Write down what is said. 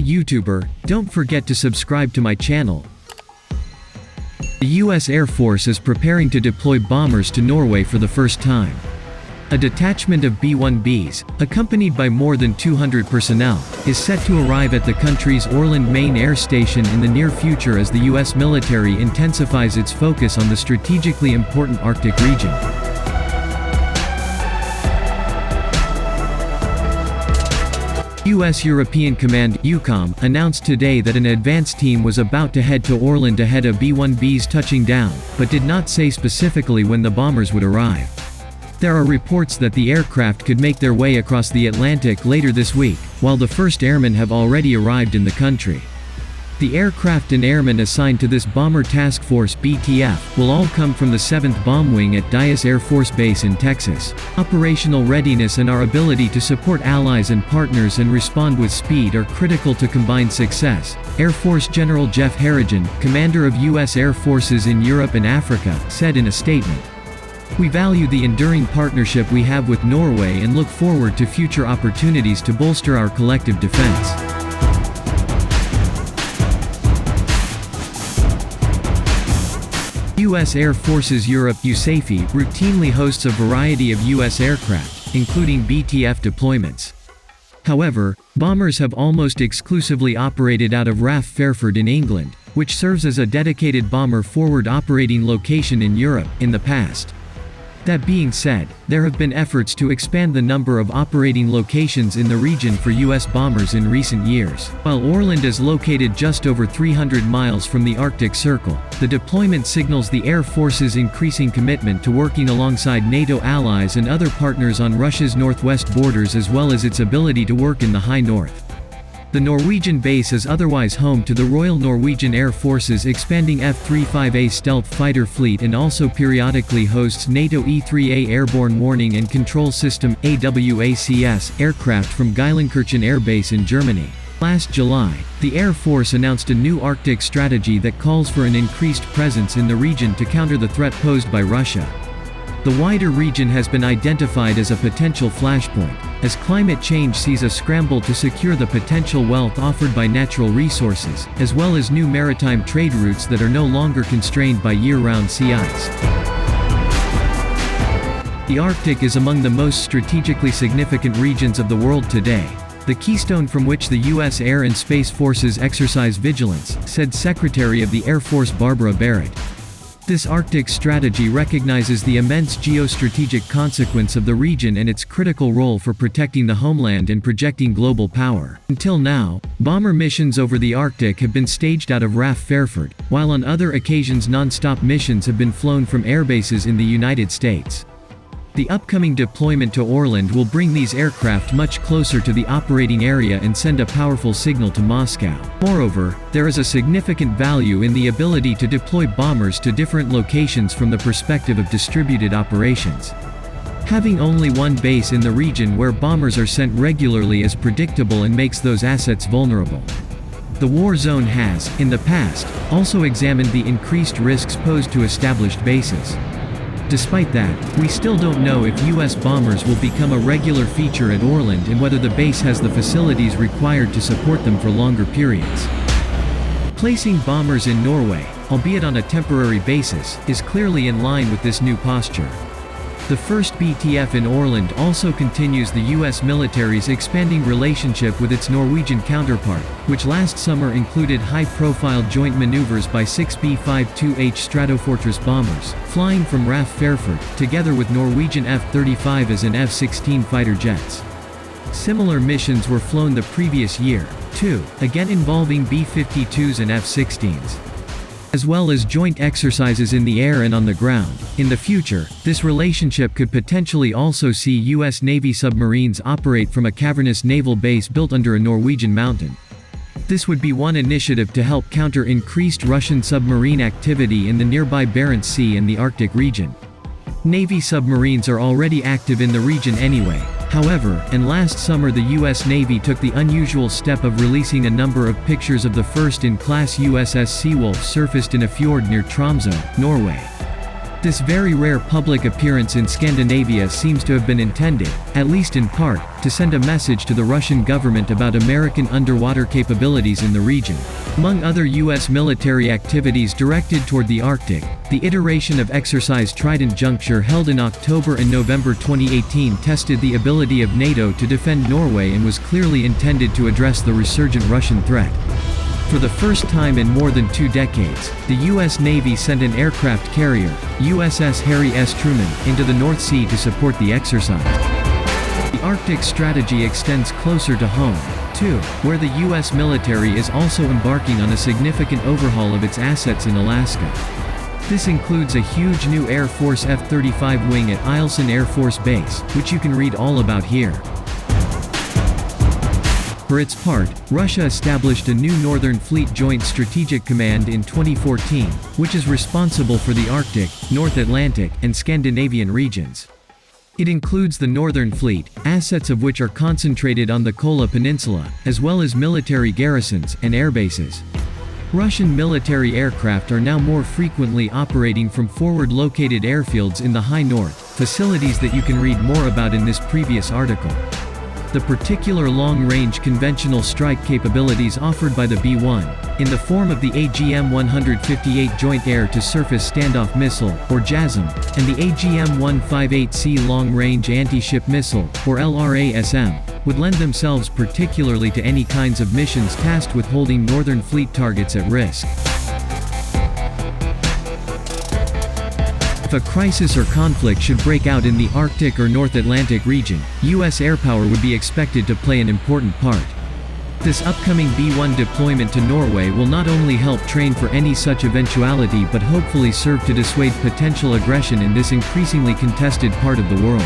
Hi YouTuber, don't forget to subscribe to my channel. The US Air Force is preparing to deploy bombers to Norway for the first time. A detachment of B-1Bs, accompanied by more than 200 personnel, is set to arrive at the country's Ørland Main Air Station in the near future as the US military intensifies its focus on the strategically important Arctic region. US European Command EUCOM announced today that an advance team was about to head to Ørland ahead of B-1Bs touching down, but did not say specifically when the bombers would arrive. There are reports that the aircraft could make their way across the Atlantic later this week, while the first airmen have already arrived in the country. The aircraft and airmen assigned to this Bomber Task Force (BTF) will all come from the 7th Bomb Wing at Dyess Air Force Base in Texas. Operational readiness and our ability to support allies and partners and respond with speed are critical to combined success, Air Force General Jeff Harrigan, commander of U.S. Air Forces in Europe and Africa, said in a statement. We value the enduring partnership we have with Norway and look forward to future opportunities to bolster our collective defense. U.S. Air Forces Europe (EUCOM) routinely hosts a variety of U.S. aircraft, including BTF deployments. However, bombers have almost exclusively operated out of RAF Fairford in England, which serves as a dedicated bomber forward operating location in Europe, in the past. That being said, there have been efforts to expand the number of operating locations in the region for U.S. bombers in recent years. While Ørland is located just over 300 miles from the Arctic Circle, the deployment signals the Air Force's increasing commitment to working alongside NATO allies and other partners on Russia's northwest borders as well as its ability to work in the high north. The Norwegian base is otherwise home to the Royal Norwegian Air Force's expanding F-35A stealth fighter fleet and also periodically hosts NATO E-3A Airborne Warning and Control System (AWACS) aircraft from Geilenkirchen Air Base in Germany. Last July, the Air Force announced a new Arctic strategy that calls for an increased presence in the region to counter the threat posed by Russia. The wider region has been identified as a potential flashpoint, as climate change sees a scramble to secure the potential wealth offered by natural resources, as well as new maritime trade routes that are no longer constrained by year-round sea ice. The Arctic is among the most strategically significant regions of the world today, the keystone from which the U.S. Air and Space Forces exercise vigilance, said Secretary of the Air Force Barbara Barrett. This Arctic strategy recognizes the immense geostrategic consequence of the region and its critical role for protecting the homeland and projecting global power. Until now, bomber missions over the Arctic have been staged out of RAF Fairford, while on other occasions non-stop missions have been flown from airbases in the United States. The upcoming deployment to Ørland will bring these aircraft much closer to the operating area and send a powerful signal to Moscow. Moreover, there is a significant value in the ability to deploy bombers to different locations from the perspective of distributed operations. Having only one base in the region where bombers are sent regularly is predictable and makes those assets vulnerable. The war zone has, in the past, also examined the increased risks posed to established bases. Despite that, we still don't know if U.S. bombers will become a regular feature at Ørland and whether the base has the facilities required to support them for longer periods. Placing bombers in Norway, albeit on a temporary basis, is clearly in line with this new posture. The first BTF in Ørland also continues the U.S. military's expanding relationship with its Norwegian counterpart, which last summer included high-profile joint maneuvers by 6 B-52H Stratofortress bombers, flying from RAF Fairford, together with Norwegian F-35s and F-16 fighter jets. Similar missions were flown the previous year, too, again involving B-52s and F-16s. As well as joint exercises in the air and on the ground. In the future, this relationship could potentially also see U.S. Navy submarines operate from a cavernous naval base built under a Norwegian mountain. This would be one initiative to help counter increased Russian submarine activity in the nearby Barents Sea and the Arctic region. Navy submarines are already active in the region anyway. However, and last summer the U.S. Navy took the unusual step of releasing a number of pictures of the first-in-class USS Seawolf surfaced in a fjord near Tromsø, Norway. This very rare public appearance in Scandinavia seems to have been intended, at least in part, to send a message to the Russian government about American underwater capabilities in the region. Among other U.S. military activities directed toward the Arctic, the iteration of Exercise Trident Juncture held in October and November 2018 tested the ability of NATO to defend Norway and was clearly intended to address the resurgent Russian threat. For the first time in more than 2 decades, the U.S. Navy sent an aircraft carrier, USS Harry S. Truman, into the North Sea to support the exercise. The Arctic strategy extends closer to home, too, where the U.S. military is also embarking on a significant overhaul of its assets in Alaska. This includes a huge new Air Force F-35 wing at Ørland Air Force Base, which you can read all about here. For its part, Russia established a new Northern Fleet Joint Strategic Command in 2014, which is responsible for the Arctic, North Atlantic, and Scandinavian regions. It includes the Northern Fleet, assets of which are concentrated on the Kola Peninsula, as well as military garrisons and airbases. Russian military aircraft are now more frequently operating from forward-located airfields in the high north, facilities that you can read more about in this previous article. The particular long-range conventional strike capabilities offered by the B-1, in the form of the AGM-158 Joint Air-to-Surface Standoff Missile, or JASSM, and the AGM-158C Long-Range Anti-Ship Missile, or LRASM, would lend themselves particularly to any kinds of missions tasked with holding Northern Fleet targets at risk. If a crisis or conflict should break out in the Arctic or North Atlantic region, U.S. airpower would be expected to play an important part. This upcoming B-1 deployment to Norway will not only help train for any such eventuality but hopefully serve to dissuade potential aggression in this increasingly contested part of the world.